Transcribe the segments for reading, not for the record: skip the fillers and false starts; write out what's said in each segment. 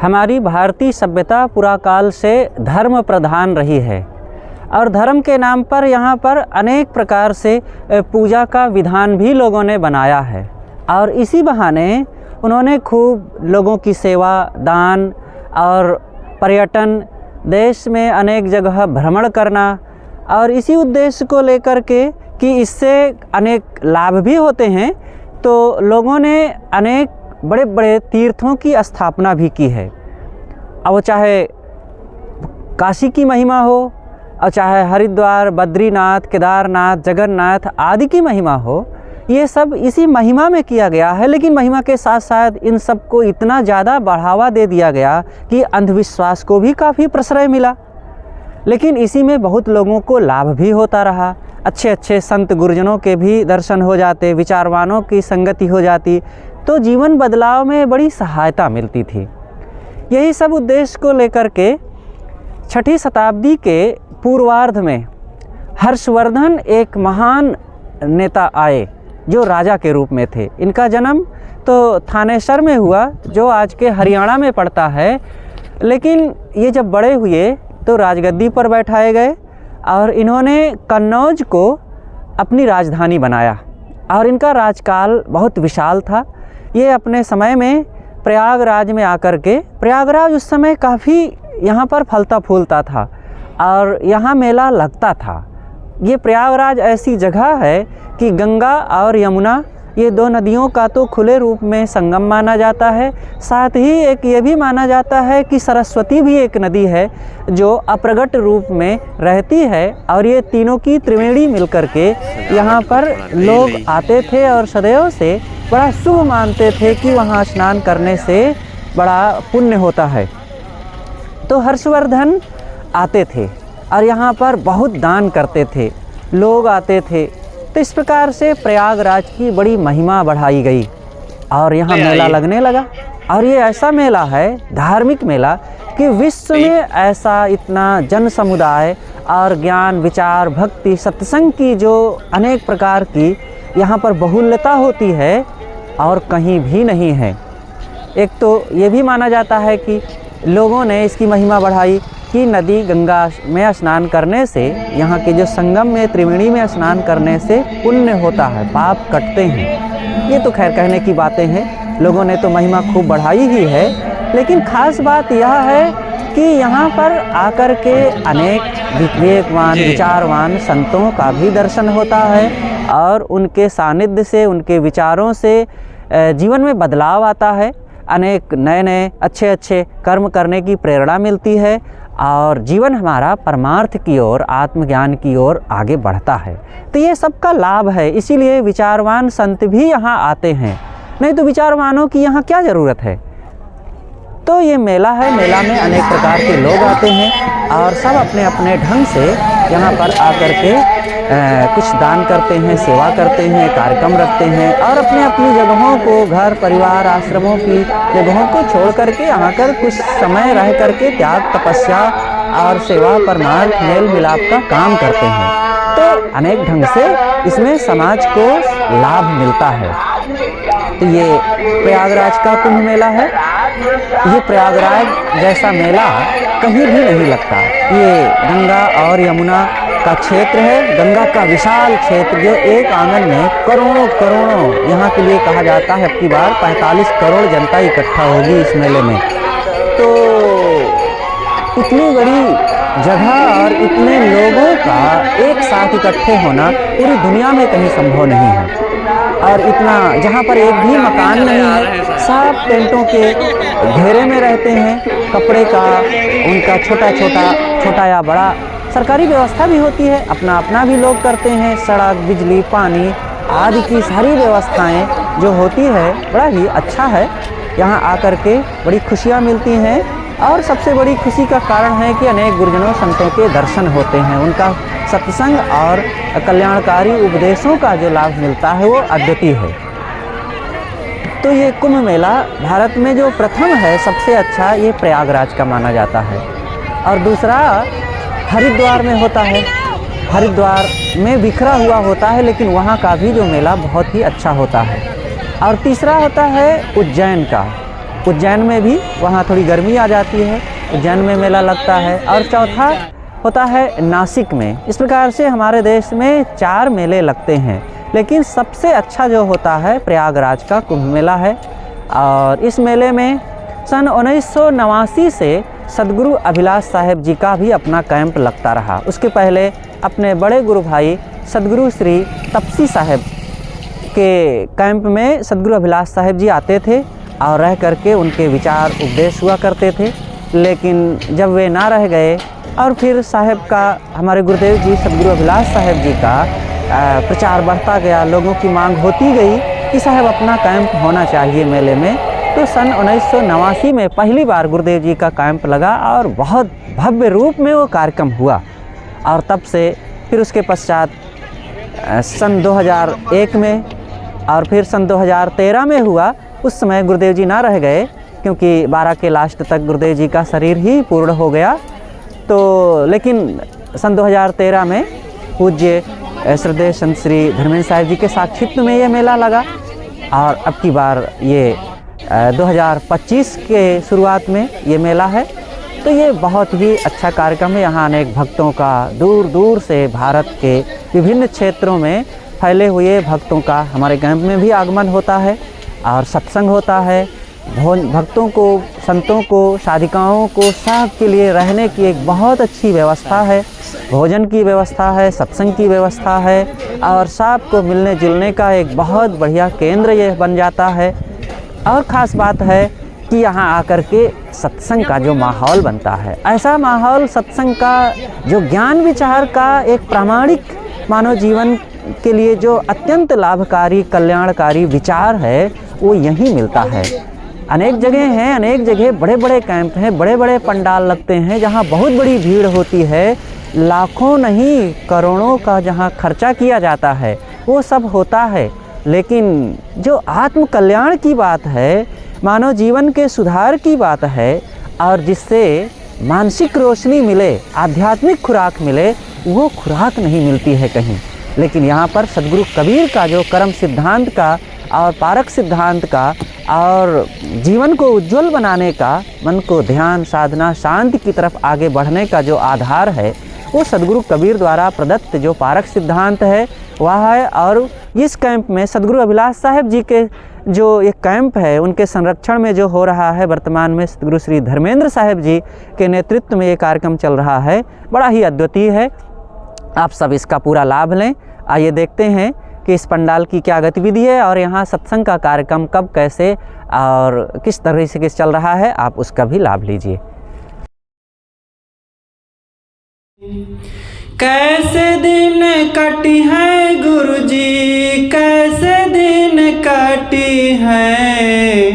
हमारी भारतीय सभ्यता पुराकाल से धर्म प्रधान रही है और धर्म के नाम पर यहाँ पर अनेक प्रकार से पूजा का विधान भी लोगों ने बनाया है और इसी बहाने उन्होंने खूब लोगों की सेवा, दान और पर्यटन, देश में अनेक जगह भ्रमण करना और इसी उद्देश्य को लेकर के कि इससे अनेक लाभ भी होते हैं, तो लोगों ने अनेक बड़े बड़े तीर्थों की स्थापना भी की है। अब वो चाहे काशी की महिमा हो और चाहे हरिद्वार, बद्रीनाथ, केदारनाथ, जगन्नाथ आदि की महिमा हो, ये सब इसी महिमा में किया गया है। लेकिन महिमा के साथ साथ इन सब को इतना ज़्यादा बढ़ावा दे दिया गया कि अंधविश्वास को भी काफ़ी प्रश्रय मिला। लेकिन इसी में बहुत लोगों को लाभ भी होता रहा। अच्छे अच्छे संत गुरुजनों के भी दर्शन हो जाते, विचारवानों की संगति हो जाती, तो जीवन बदलाव में बड़ी सहायता मिलती थी। यही सब उद्देश्य को लेकर के 6ठी शताब्दी के पूर्वार्ध में हर्षवर्धन एक महान नेता आए जो राजा के रूप में थे। इनका जन्म तो थानेसर में हुआ जो आज के हरियाणा में पड़ता है, लेकिन ये जब बड़े हुए तो राजगद्दी पर बैठाए गए और इन्होंने कन्नौज को अपनी राजधानी बनाया और इनका राजकाल बहुत विशाल था। ये अपने समय में प्रयागराज में आकर के, प्रयागराज उस समय काफ़ी यहाँ पर फलता फूलता था और यहाँ मेला लगता था। ये प्रयागराज ऐसी जगह है कि गंगा और यमुना ये दो नदियों का तो खुले रूप में संगम माना जाता है। साथ ही एक ये भी माना जाता है कि सरस्वती भी एक नदी है जो अप्रगट रूप में रहती है और ये तीनों की त्रिवेणी मिलकर के यहाँ पर लोग आते थे और सदैव से बड़ा शुभ मानते थे कि वहाँ स्नान करने से बड़ा पुण्य होता है। तो हर्षवर्धन आते थे और यहाँ पर बहुत दान करते थे, लोग आते थे। तो इस प्रकार से प्रयागराज की बड़ी महिमा बढ़ाई गई और यहाँ मेला लगने लगा। और ये ऐसा मेला है, धार्मिक मेला, कि विश्व में ऐसा इतना जन समुदाय और ज्ञान, विचार, भक्ति, सत्संग की जो अनेक प्रकार की यहाँ पर बहुल्यता होती है और कहीं भी नहीं है। एक तो ये भी माना जाता है कि लोगों ने इसकी महिमा बढ़ाई कि नदी गंगा में स्नान करने से, यहाँ के जो संगम में त्रिवेणी में स्नान करने से पुण्य होता है, पाप कटते हैं। ये तो खैर कहने की बातें हैं, लोगों ने तो महिमा खूब बढ़ाई ही है। लेकिन ख़ास बात यह है कि यहाँ पर आकर के अनेक विवेकवान, विचारवान संतों का भी दर्शन होता है और उनके सानिध्य से, उनके विचारों से जीवन में बदलाव आता है। अनेक नए नए अच्छे अच्छे कर्म करने की प्रेरणा मिलती है और जीवन हमारा परमार्थ की ओर, आत्मज्ञान की ओर आगे बढ़ता है। तो ये सबका लाभ है, इसीलिए विचारवान संत भी यहाँ आते हैं, नहीं तो विचारवानों की यहाँ क्या ज़रूरत है। तो ये मेला है, मेला में अनेक प्रकार के लोग आते हैं और सब अपने अपने ढंग से यहाँ पर आकर के कुछ दान करते हैं, सेवा करते हैं, कार्यक्रम रखते हैं और अपने अपनी जगहों को, घर परिवार आश्रमों की जगहों को छोड़ करके यहाँ कर कुछ समय रह करके त्याग, तपस्या और सेवा, परमार्थ, मेल मिलाप का काम करते हैं। तो अनेक ढंग से इसमें समाज को लाभ मिलता है। तो ये प्रयागराज का कुंभ मेला है। ये प्रयागराज जैसा मेला कहीं भी नहीं लगता। ये गंगा और यमुना का क्षेत्र है, गंगा का विशाल क्षेत्र जो एक आंगन में करोड़ों करोड़ों, यहाँ के लिए कहा जाता है अब की बार 45 करोड़ जनता इकट्ठा होगी इस मेले में। तो इतनी बड़ी जगह और इतने लोगों का एक साथ इकट्ठे होना पूरी दुनिया में कहीं संभव नहीं है। और इतना, जहाँ पर एक भी मकान नहीं है, सब टेंटों के घेरे में रहते हैं। कपड़े का उनका छोटा या बड़ा सरकारी व्यवस्था भी होती है, अपना अपना भी लोग करते हैं। सड़क, बिजली, पानी आदि की सारी व्यवस्थाएं जो होती है, बड़ा ही अच्छा है। यहाँ आकर के बड़ी खुशियाँ मिलती हैं और सबसे बड़ी खुशी का कारण है कि अनेक गुरुजनों संतों के दर्शन होते हैं। उनका सत्संग और कल्याणकारी उपदेशों का जो लाभ मिलता है वो अद्वितीय है। तो ये कुंभ मेला भारत में जो प्रथम है, सबसे अच्छा, ये प्रयागराज का माना जाता है। और दूसरा हरिद्वार में होता है। हरिद्वार में बिखरा हुआ होता है, लेकिन वहाँ का भी जो मेला बहुत ही अच्छा होता है। और तीसरा होता है उज्जैन का। उज्जैन में भी वहाँ थोड़ी गर्मी आ जाती है, उज्जैन में मेला लगता है। और चौथा होता है नासिक में। इस प्रकार से हमारे देश में 4 मेले लगते हैं, लेकिन सबसे अच्छा जो होता है प्रयागराज का कुंभ मेला है। और इस मेले में सन 1989 से सद्गुरु अभिलाष साहेब जी का भी अपना कैंप लगता रहा। उसके पहले अपने बड़े गुरु भाई सद्गुरु श्री तपसी साहेब के कैंप में सद्गुरु अभिलाष साहेब जी आते थे और रह करके उनके विचार उपदेश हुआ करते थे। लेकिन जब वे ना रह गए और फिर साहेब का, हमारे गुरुदेव जी सद्गुरु अभिलाष साहेब जी का प्रचार बढ़ता गया, लोगों की मांग होती गई कि साहब अपना कैंप होना चाहिए मेले में। तो सन 1989 में पहली बार गुरुदेव जी का कैंप लगा और बहुत भव्य रूप में वो कार्यक्रम हुआ। और तब से फिर उसके पश्चात सन 2001 में और फिर सन 2013 में हुआ। उस समय गुरुदेव जी ना रह गए, क्योंकि 12 के लास्ट तक गुरुदेव जी का शरीर ही पूर्ण हो गया। तो लेकिन सन 2013 में पूज्य श्रद्धेय संत श्री धर्मेंद्र साहिब जी के साक्षित्व में ये मेला लगा। और अब की बार ये 2025 के शुरुआत में ये मेला है। तो ये बहुत ही अच्छा कार्यक्रम है। यहाँ अनेक भक्तों का दूर दूर से भारत के विभिन्न क्षेत्रों में फैले हुए भक्तों का हमारे कैंप में भी आगमन होता है और सत्संग होता है। भक्तों को, संतों को, साधिकाओं को सब के लिए रहने की एक बहुत अच्छी व्यवस्था है। भोजन की व्यवस्था है, सत्संग की व्यवस्था है और सबको मिलने जुलने का एक बहुत बढ़िया केंद्र ये बन जाता है। और ख़ास बात है कि यहाँ आकर के सत्संग का जो माहौल बनता है, ऐसा माहौल सत्संग का जो ज्ञान विचार का एक प्रामाणिक मानव जीवन के लिए जो अत्यंत लाभकारी कल्याणकारी विचार है, वो यहीं मिलता है। अनेक जगह हैं, अनेक जगह बड़े बड़े कैंप हैं, बड़े बड़े पंडाल लगते हैं जहाँ बहुत बड़ी भीड़ होती है, लाखों नहीं करोड़ों का जहाँ खर्चा किया जाता है, वो सब होता है। लेकिन जो आत्म कल्याण की बात है, मानव जीवन के सुधार की बात है और जिससे मानसिक रोशनी मिले, आध्यात्मिक खुराक मिले, वो खुराक नहीं मिलती है कहीं। लेकिन यहाँ पर सद्गुरु कबीर का जो कर्म सिद्धांत का और पारक सिद्धांत का और जीवन को उज्जवल बनाने का, मन को ध्यान साधना शांति की तरफ आगे बढ़ने का जो आधार है, वो सद्गुरु कबीर द्वारा प्रदत्त जो पारक सिद्धांत है वह है। और इस कैंप में सद्गुरु अभिलाष साहेब जी के जो एक कैंप है, उनके संरक्षण में जो हो रहा है, वर्तमान में सद्गुरु श्री धर्मेंद्र साहेब जी के नेतृत्व में ये कार्यक्रम चल रहा है, बड़ा ही अद्वितीय है। आप सब इसका पूरा लाभ लें। आइए देखते हैं कि इस पंडाल की क्या गतिविधि है और यहाँ सत्संग का कार्यक्रम कब, कैसे और किस तरह से चल रहा है, आप उसका भी लाभ लीजिए। कैसे दिन कटी है गुरुजी, कैसे दिन कटी है,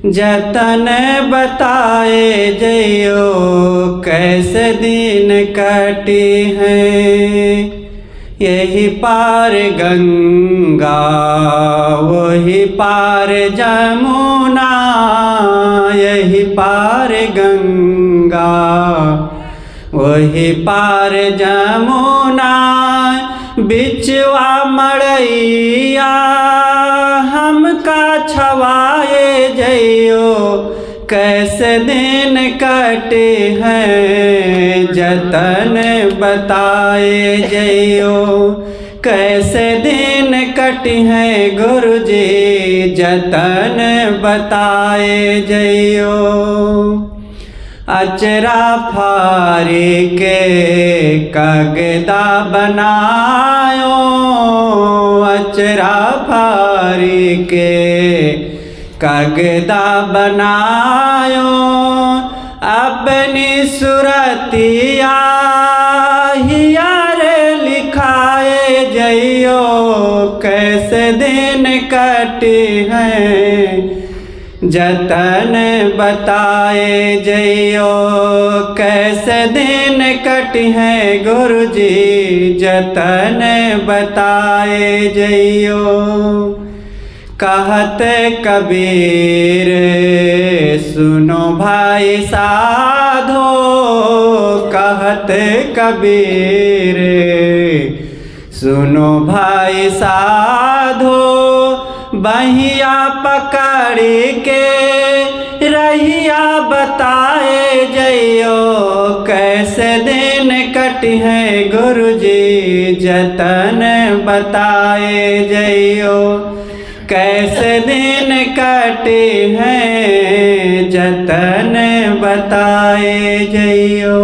जतन बताए जइयो कैसे दिन कटी है। यही पार गंगा वही पार जमुना, यही पार गंगा वही पार जमुना, बिचवा मड़ैया हमका छवाए जइयो कैसे दिन कटे हैं, जतन बताए जइयो कैसे दिन कटे हैं गुरुजी, जतन बताए जइयो। अचरा फारी के कगदा बनायो, अचरा फारी के कगदा बनायो, अपनी सुरतिया हियार लिखाए जइयो कैसे दिन कटे हैं, जतन बताए जइयो कैसे दिन कटे हैं गुरुजी, जतन बताए जइयो। कहत कबीर सुनो भाई साधो, कहत कबीर सुनो भाई साधो बहिया पकड़ के रहिया बताए जइयो, कैसे दिन कटी है गुरुजी जतन बताए जइयो, कैसे दिन कटे हैं जतन बताए जइयो।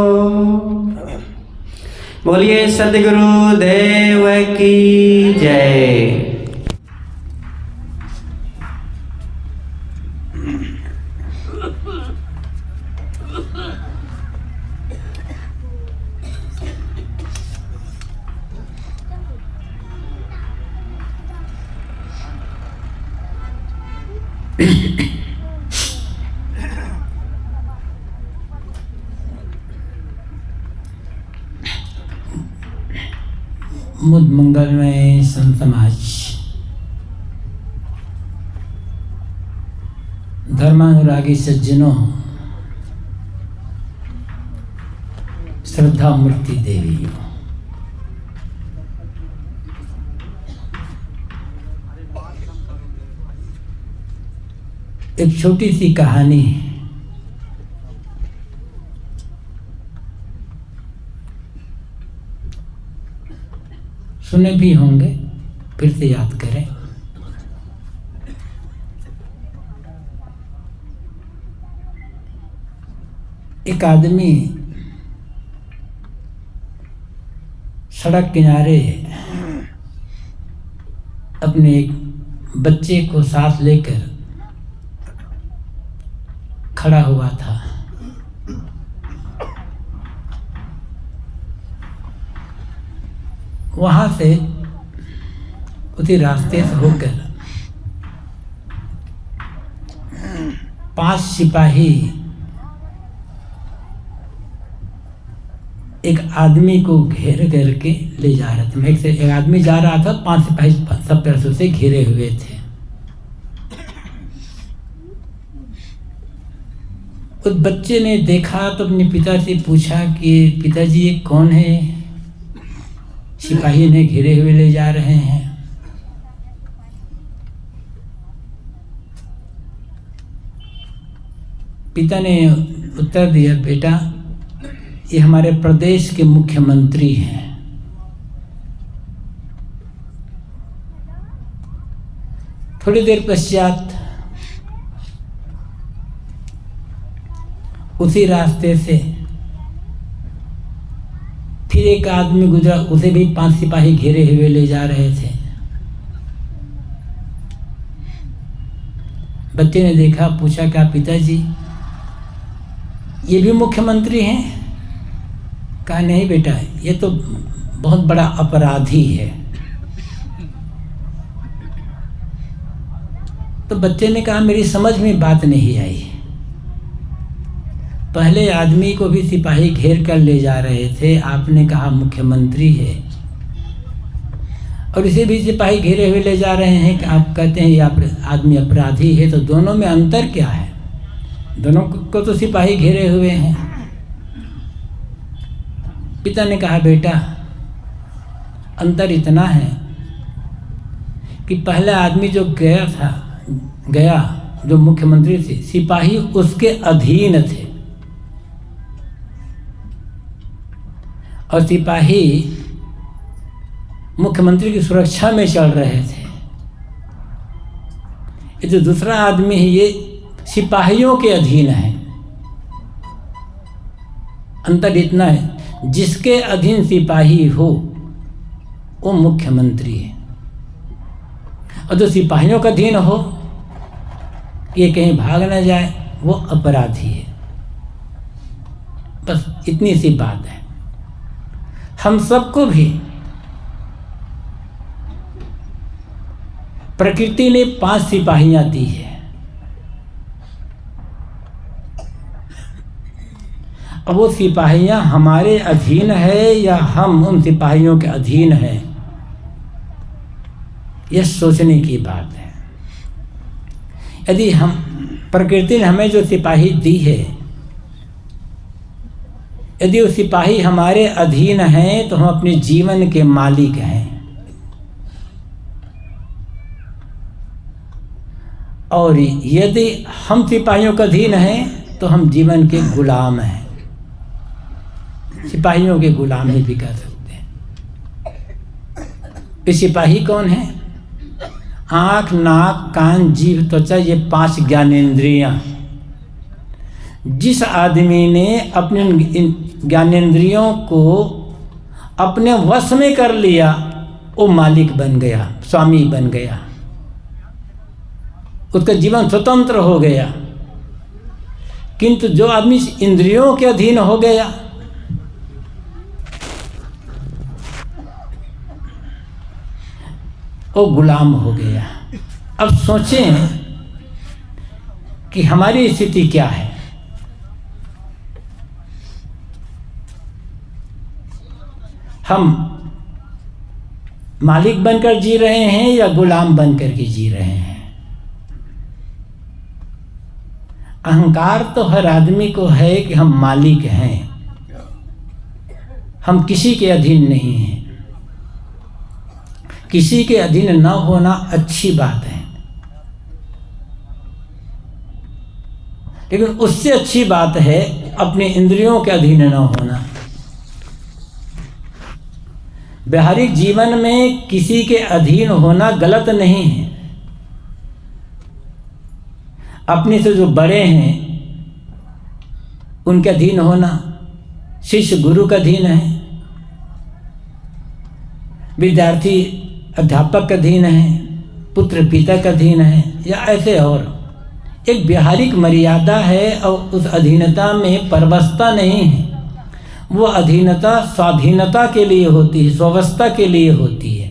बोलिए सद्गुरु देव की जय। मुद मंगलमय संत समाज, धर्मानुरागी सज्जनों, श्रद्धा मूर्ति देवियों, एक छोटी सी कहानी सुने भी होंगे, फिर से याद करें। एक आदमी सड़क किनारे अपने एक बच्चे को साथ लेकर खड़ा हुआ था। वहाँ से उसी रास्ते से होकर 5 सिपाही एक आदमी को घेर करके ले जा रहे थे। एक आदमी जा रहा था, 5 सिपाही सब तरफ से घिरे हुए थे। उस बच्चे ने देखा तो अपने पिता से पूछा कि पिताजी ये कौन है, सिपाही ने घिरे हुए ले जा रहे हैं। पिता ने उत्तर दिया, बेटा ये हमारे प्रदेश के मुख्यमंत्री हैं। थोड़ी देर पश्चात उसी रास्ते से फिर एक आदमी गुजरा, उसे भी 5 सिपाही घेरे हुए ले जा रहे थे। बच्चे ने देखा, पूछा क्या पिताजी ये भी मुख्यमंत्री हैं? कहा नहीं बेटा, ये तो बहुत बड़ा अपराधी है। तो बच्चे ने कहा मेरी समझ में बात नहीं आई। पहले आदमी को भी सिपाही घेर कर ले जा रहे थे, आपने कहा मुख्यमंत्री है, और इसे भी सिपाही घेरे हुए ले जा रहे हैं कि आप कहते हैं ये आदमी अपराधी है। तो दोनों में अंतर क्या है? दोनों को तो सिपाही घेरे हुए हैं। पिता ने कहा बेटा अंतर इतना है कि पहला आदमी जो गया जो मुख्यमंत्री थे, सिपाही उसके अधीन थे और सिपाही मुख्यमंत्री की सुरक्षा में चल रहे थे। ये जो दूसरा आदमी है ये सिपाहियों के अधीन है। अंतर इतना है, जिसके अधीन सिपाही हो वो मुख्यमंत्री है, और जो सिपाहियों का अधीन हो ये कहीं भाग न जाए वो अपराधी है। बस इतनी सी बात है। हम सबको भी प्रकृति ने 5 सिपाहियां दी है। अब वो सिपाहियां हमारे अधीन है या हम उन सिपाहियों के अधीन हैं, यह सोचने की बात है। यदि हम प्रकृति ने हमें जो सिपाही दी है, यदि वो सिपाही हमारे अधीन हैं तो हम अपने जीवन के मालिक हैं। और यदि हम सिपाहियों का अधीन हैं तो हम जीवन के गुलाम हैं। सिपाहियों के गुलाम ही भी कह सकते हैं। ये सिपाही कौन है? आँख, नाक, कान, जीभ, त्वचा, ये 5 ज्ञानेंद्रियाँ। जिस आदमी ने अपने इन ज्ञानेंद्रियों को अपने वश में कर लिया वो मालिक बन गया, स्वामी बन गया, उसका जीवन स्वतंत्र हो गया। किंतु जो आदमी इंद्रियों के अधीन हो गया, वो गुलाम हो गया। अब सोचें कि हमारी स्थिति क्या है। हम मालिक बनकर जी रहे हैं या गुलाम बनकर के जी रहे हैं? अहंकार तो हर आदमी को है कि हम मालिक हैं, हम किसी के अधीन नहीं हैं। किसी के अधीन न होना अच्छी बात है, लेकिन उससे अच्छी बात है अपने इंद्रियों के अधीन न होना। व्यवहारिक जीवन में किसी के अधीन होना गलत नहीं है। अपने से जो बड़े हैं उनके अधीन होना, शिष्य गुरु का अधीन है, विद्यार्थी अध्यापक का अधीन है, पुत्र पिता का अधीन है, या ऐसे और एक व्यवहारिक मर्यादा है। और उस अधीनता में परवशता नहीं है। वो अधीनता स्वाधीनता के लिए होती है, स्वावस्था के लिए होती है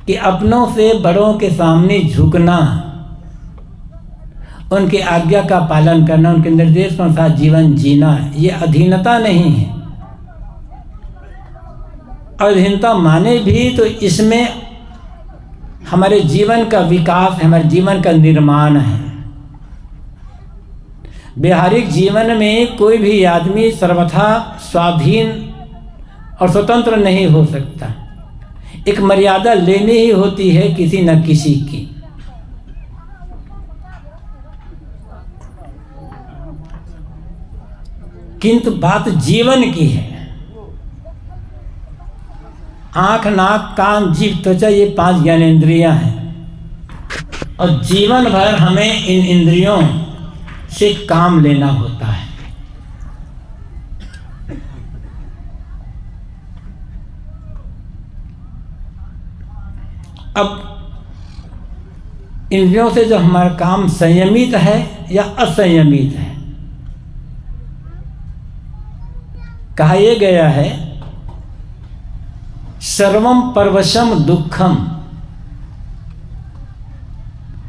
कि अपनों से बड़ों के सामने झुकना, उनके आज्ञा का पालन करना, उनके निर्देश के अनुसार जीवन जीना, ये अधीनता नहीं है। अधीनता माने भी तो इसमें हमारे जीवन का विकास है, हमारे जीवन का निर्माण है। व्यवहारिक जीवन में कोई भी आदमी सर्वथा स्वाधीन और स्वतंत्र नहीं हो सकता। एक मर्यादा लेनी ही होती है किसी न किसी की। किंतु बात जीवन की है। आँख, नाक, कान, जीभ, त्वचा, ये 5 ज्ञानेंद्रियां हैं और जीवन भर हमें इन इंद्रियों से काम लेना होता है। अब इंद्रियों से जो हमारा काम संयमित है या असंयमित है, कहा यह गया है सर्वम परवशम दुखम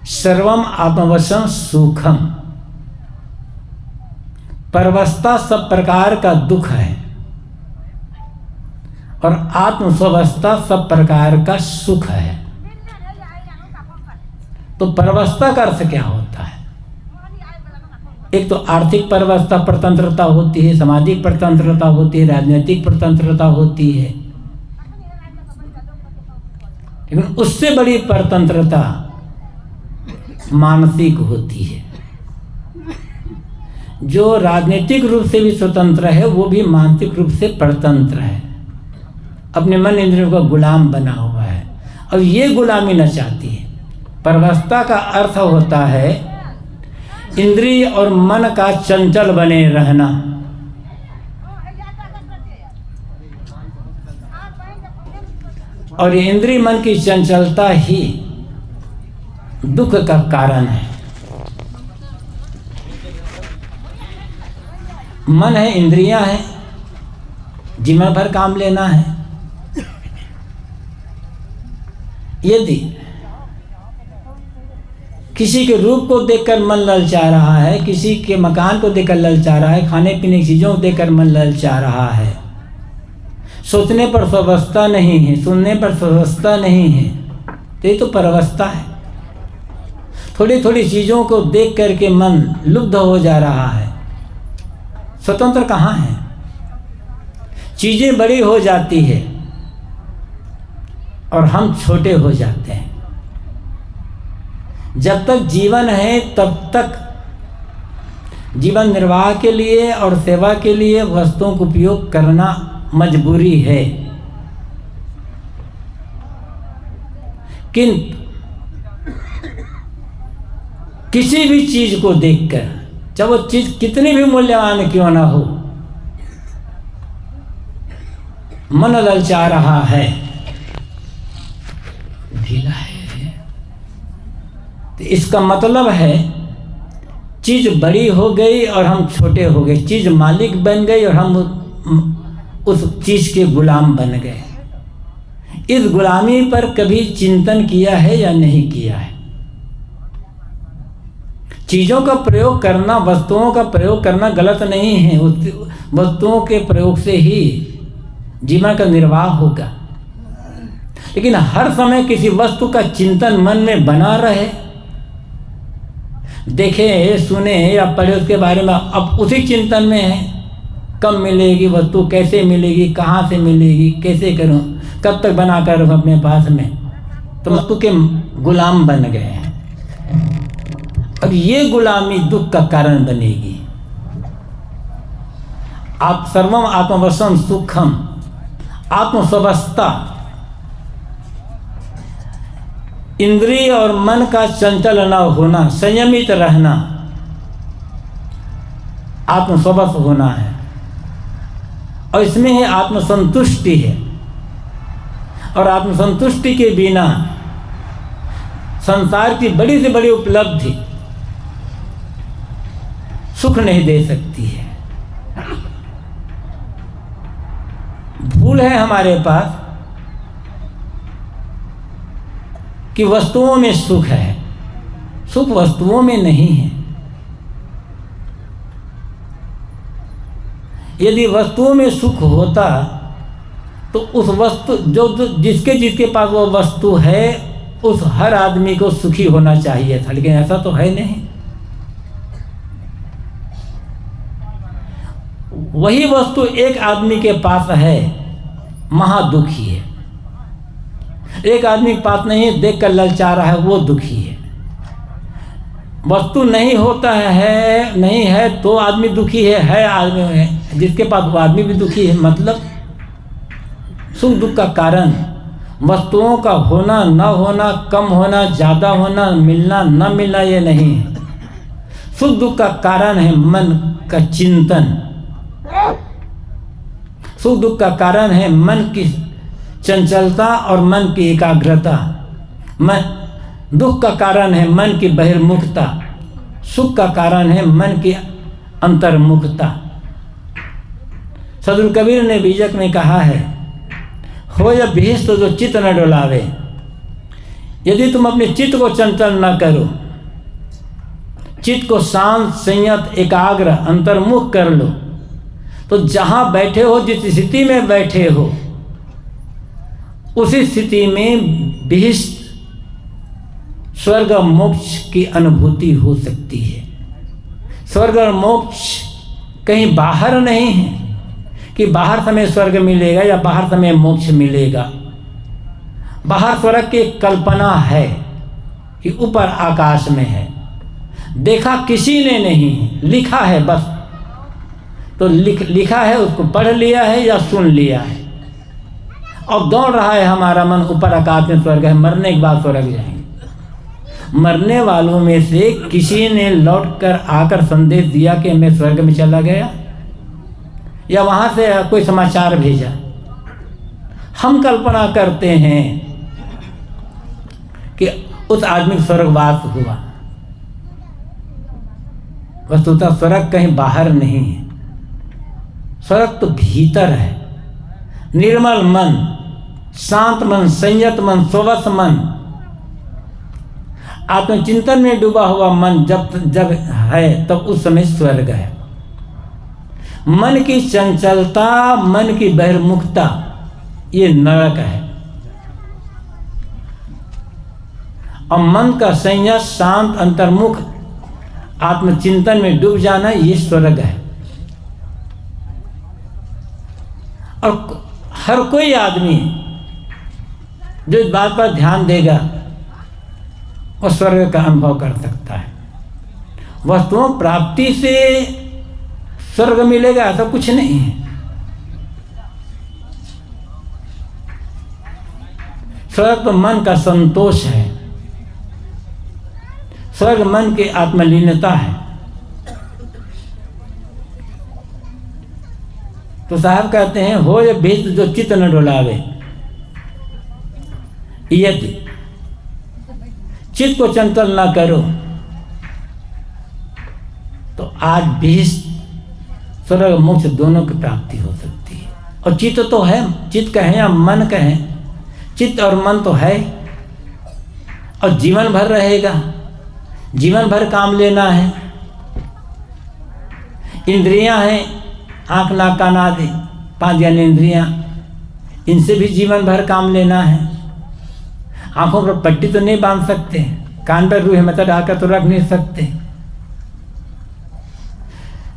सर्वम आत्मवशम सुखम। परवस्था सब प्रकार का दुख है और आत्मस्वस्था सब प्रकार का सुख है। तो परवस्था का अर्थ क्या होता है? एक तो आर्थिक परवस्था स्वतंत्रता होती है, सामाजिक स्वतंत्रता होती है, राजनीतिक स्वतंत्रता होती है, लेकिन उससे बड़ी स्वतंत्रता मानसिक होती है। जो राजनीतिक रूप से भी स्वतंत्र है वो भी मानसिक रूप से परतंत्र है, अपने मन इंद्रियों का गुलाम बना हुआ है और ये गुलामी न चाहती है। परवस्था का अर्थ होता है इंद्रिय और मन का चंचल बने रहना। और ये इंद्रिय मन की चंचलता ही दुख का कारण है। मन है, इंद्रियां हैं, जीवन भर काम लेना है। यदि किसी के रूप को देखकर मन ललचा रहा है, किसी के मकान को देखकर ललचा रहा है, खाने पीने की चीज़ों को देखकर मन ललचा रहा है, सोचने पर स्वावस्था नहीं है, सुनने पर स्वावस्था नहीं है, तो ये तो परवस्था है। थोड़ी थोड़ी चीज़ों को देख करके मन लुब्ध हो जा रहा है। स्वतंत्र कहाँ है? चीज़ें बड़ी हो जाती है और हम छोटे हो जाते हैं। जब तक जीवन है तब तक जीवन निर्वाह के लिए और सेवा के लिए वस्तुओं का उपयोग करना मजबूरी है। किंतु किसी भी चीज को देखकर, चाहे वो चीज कितनी भी मूल्यवान क्यों ना हो, मन ललचा रहा है, ढीला है, तो इसका मतलब है चीज बड़ी हो गई और हम छोटे हो गए, चीज मालिक बन गई और हम उस चीज के गुलाम बन गए। इस गुलामी पर कभी चिंतन किया है या नहीं किया है? चीज़ों का प्रयोग करना, वस्तुओं का प्रयोग करना गलत नहीं है, वस्तुओं के प्रयोग से ही जीवन का निर्वाह होगा, लेकिन हर समय किसी वस्तु का चिंतन मन में बना रहे, देखे सुने या पढ़े उसके बारे में, अब उसी चिंतन में है, कब मिलेगी वस्तु, कैसे मिलेगी, कहाँ से मिलेगी, कैसे करूँ, कब तक बना कर रखूँ अपने पास में, तो वस्तु के गुलाम बन गए हैं। अब ये गुलामी दुख का कारण बनेगी। आप सर्वम आत्मवशम सुखम, आत्मस्वस्था, इंद्रिय और मन का चंचल न होना, संयमित रहना, आत्मस्वस्थ होना है, और इसमें है आत्मसंतुष्टि है। और आत्मसंतुष्टि के बिना संसार की बड़ी से बड़ी उपलब्धि सुख नहीं दे सकती है। भूल है हमारे पास कि वस्तुओं में सुख है, सुख वस्तुओं में नहीं है। यदि वस्तुओं में सुख होता तो उस वस्तु जो जिसके पास वो वस्तु है, उस हर आदमी को सुखी होना चाहिए था, लेकिन ऐसा तो है नहीं। वही वस्तु एक आदमी के पास है, महादुखी है। एक आदमी के पास नहीं है, देख कर ललचा रहा है, वो दुखी है। वस्तु नहीं होता है, नहीं है तो आदमी दुखी है आदमी है, जिसके पास वो आदमी भी दुखी है। मतलब सुख दुख का कारण वस्तुओं का होना न होना, कम होना, ज़्यादा होना, मिलना न मिलना, ये नहीं है। सुख दुख का कारण है मन का चिंतन, सुख दुख का कारण है मन की चंचलता और मन की एकाग्रता। दुख का कारण है मन की बहिर्मुखता, सुख का कारण है मन की अंतर्मुखता। सदगुरु कबीर ने बीजक में कहा है, हो या भीष्ट तो जो चित्त न डोलावे। यदि तुम अपने चित्त को चंचल न करो, चित्त को शांत, संयत, एकाग्र, अंतर्मुख कर लो, तो जहाँ बैठे हो, जिस स्थिति में बैठे हो, उसी स्थिति में भीष्ट स्वर्ग और मोक्ष की अनुभूति हो सकती है। स्वर्ग और मोक्ष कहीं बाहर नहीं है कि बाहर समय स्वर्ग मिलेगा या बाहर समय मोक्ष मिलेगा। बाहर स्वर्ग की कल्पना है कि ऊपर आकाश में है, देखा किसी ने नहीं, लिखा है बस। तो लिखा है, उसको पढ़ लिया है या सुन लिया है, और दौड़ रहा है हमारा मन, ऊपर आकाश में स्वर्ग है, मरने के बाद स्वर्ग जाएंगे। मरने वालों में से किसी ने लौट कर आकर संदेश दिया कि मैं स्वर्ग में चला गया, या वहाँ से कोई समाचार भेजा। हम कल्पना करते हैं कि उस आदमी का स्वर्गवास हुआ। वस्तुतः स्वर्ग कहीं बाहर नहीं है, स्वर्ग तो भीतर है। निर्मल मन, शांत मन, संयत मन, स्ववश मन, आत्मचिंतन में डूबा हुआ मन जब है, तब उस समय स्वर्ग है। मन की चंचलता, मन की बहिर्मुखता, ये नरक है। और मन का संयत, शांत, अंतर्मुख, आत्मचिंतन में डूब जाना, ये स्वर्ग है। और हर कोई आदमी जो इस बात पर ध्यान देगा, और स्वर्ग का अनुभव कर सकता है। वस्तुओं प्राप्ति से स्वर्ग मिलेगा ऐसा कुछ नहीं है। स्वर्ग तो मन का संतोष है, स्वर्ग मन की आत्मलीनता है। तो साहब कहते हैं, हो ये भेद जो चित्त न डोलावे, यदि चित्त को चंचल ना करो तो आज भी स्वर्ग मोक्ष दोनों की प्राप्ति हो सकती है। और चित्त तो है, चित्त कहें या मन कहें, चित्त और मन तो है और जीवन भर रहेगा, जीवन भर काम लेना है। इंद्रियां हैं, आँख नाक कान आदि 5 ज्ञानेंद्रियां, इनसे भी जीवन भर काम लेना है। आंखों पर पट्टी तो नहीं बांध सकते, कान पर रूह मत डालकर तो रख नहीं सकते।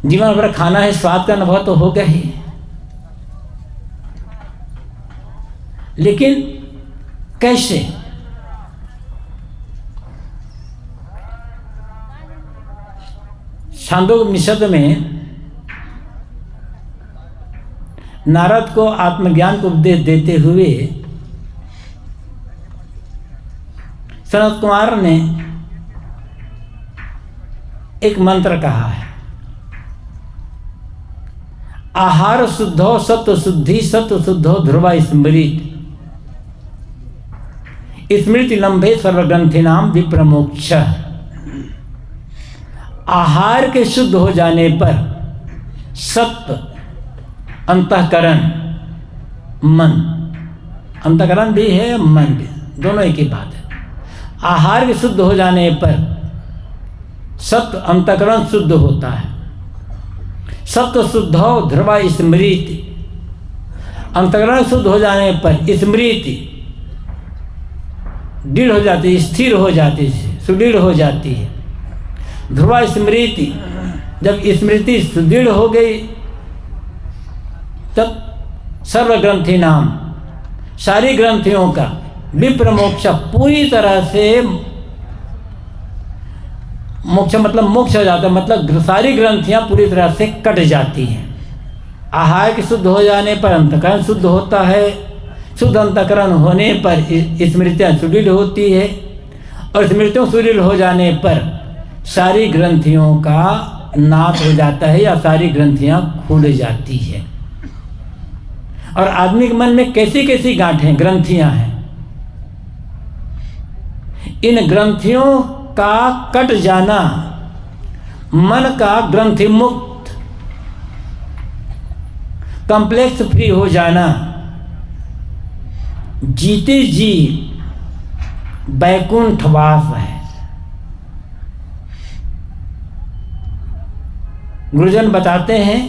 जीवन भर खाना है, स्वाद का अनुभव तो होगा ही, लेकिन कैसे? छांदोपनिषद में नारद को आत्मज्ञान को उपदेश देते हुए सनत कुमार ने एक मंत्र कहा है, आहार शुद्धो सत्व शुद्धि सत्व शुद्धो ध्रुवा स्मृति स्मृति लंबे सर्वग्रंथि नाम विप्रमोक्ष। आहार के शुद्ध हो जाने पर सत्व अंतःकरण मन, अंतःकरण भी है मन भी, दोनों एक ही बात है। आहार के शुद्ध हो जाने पर सत्व अंतःकरण शुद्ध होता है। सत्व शुद्ध हो ध्रुवा स्मृति, अंतःकरण शुद्ध हो जाने पर स्मृति दृढ़ हो जाती है, स्थिर हो जाती है, सुदृढ़ हो जाती है। ध्रुवा स्मृति, जब स्मृति सुदृढ़ हो गई तब सर्वग्रंथि नाम, सारी ग्रंथियों का विप्रमोक्ष, पूरी तरह से मोक्ष मतलब मोक्ष हो जाता है, मतलब सारी ग्रंथियां पूरी तरह से कट जाती हैं। आहार के शुद्ध हो जाने पर अंतःकरण शुद्ध होता है, शुद्ध अंतःकरण होने पर स्मृतियां सुदृढ़ होती है, और स्मृतियों सुदृढ़ हो जाने पर सारी ग्रंथियों का नाश हो जाता है या सारी ग्रंथियां खुल जाती है। और आदमी के मन में कैसी कैसी गांठें ग्रंथियां हैं, इन ग्रंथियों का कट जाना, मन का ग्रंथि मुक्त कॉम्प्लेक्स फ्री हो जाना, जीते जी वैकुंठवास है। गुरुजन बताते हैं,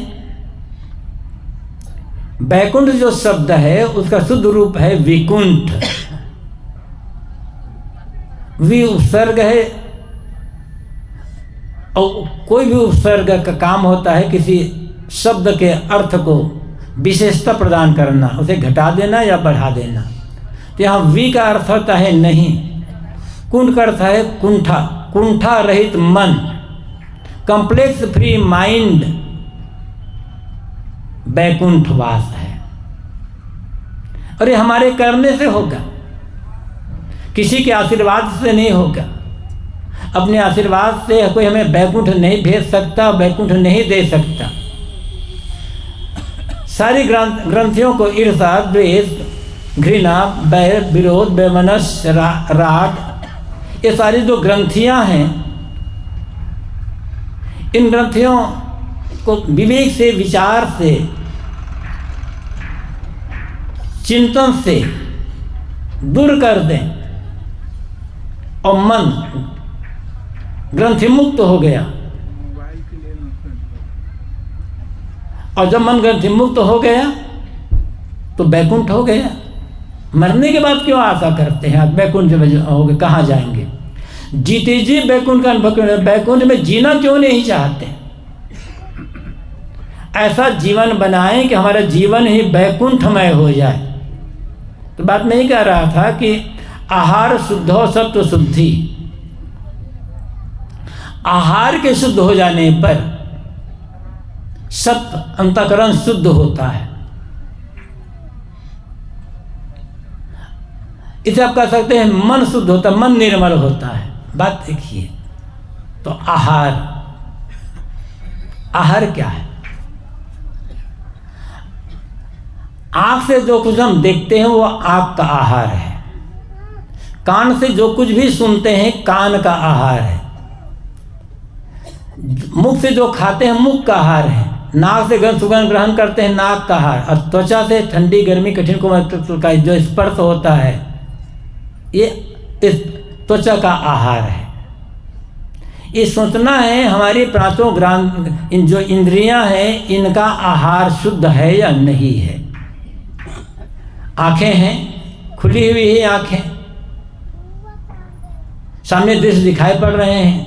वैकुंठ जो शब्द है उसका शुद्ध रूप है विकुंठ। वि उपसर्ग है, और कोई भी उपसर्ग का काम होता है किसी शब्द के अर्थ को विशेषता प्रदान करना, उसे घटा देना या बढ़ा देना। तो यहाँ वी का अर्थ होता है नहीं, कुंठ का अर्थ है कुंठा, कुंठा रहित मन, कॉम्प्लेक्स फ्री माइंड वैकुंठवास है। और ये हमारे करने से होगा, किसी के आशीर्वाद से नहीं होगा। अपने आशीर्वाद से कोई हमें वैकुंठ नहीं भेज सकता, वैकुंठ नहीं दे सकता। सारी ग्रंथियों को ईर्ष्या, द्वेष, घृणा, बैर, विरोध, वैमनस्य, राग, ये सारी जो ग्रंथियां हैं, इन ग्रंथियों को विवेक से, विचार से, चिंतन से दूर कर दें और मन ग्रंथि मुक्त हो गया। और जब मन ग्रंथि मुक्त हो गया तो वैकुंठ हो गया। मरने के बाद क्यों आशा करते हैं वैकुंठ हो गए, कहाँ जाएंगे? जीते जी वैकुंठ का अनुभव क्यों, वैकुंठ में जीना क्यों नहीं चाहते? ऐसा जीवन बनाएं कि हमारा जीवन ही वैकुंठमय हो जाए। तो बात मैं ही कह रहा था कि आहार शुद्धो सत्व शुद्धि, आहार के शुद्ध हो जाने पर सत्व अंतःकरण शुद्ध होता है। इसे आप कह सकते हैं मन शुद्ध होता है, मन निर्मल होता है। बात देखिए, तो आहार क्या है? आँख से जो कुछ हम देखते हैं वो आँख का आहार है। कान से जो कुछ भी सुनते हैं कान का आहार है। मुख से जो खाते हैं मुख का आहार है। नाक से गंध सुगंध ग्रहण करते हैं नाक का आहार। और त्वचा से ठंडी गर्मी कठिन कोमल का जो स्पर्श होता है ये इस त्वचा का आहार है। ये सोचना है हमारी पांचों जो इंद्रियां हैं इनका आहार शुद्ध है या नहीं है। आंखें हैं, खुली हुई है आंखें, सामने दृश्य दिखाई पड़ रहे हैं,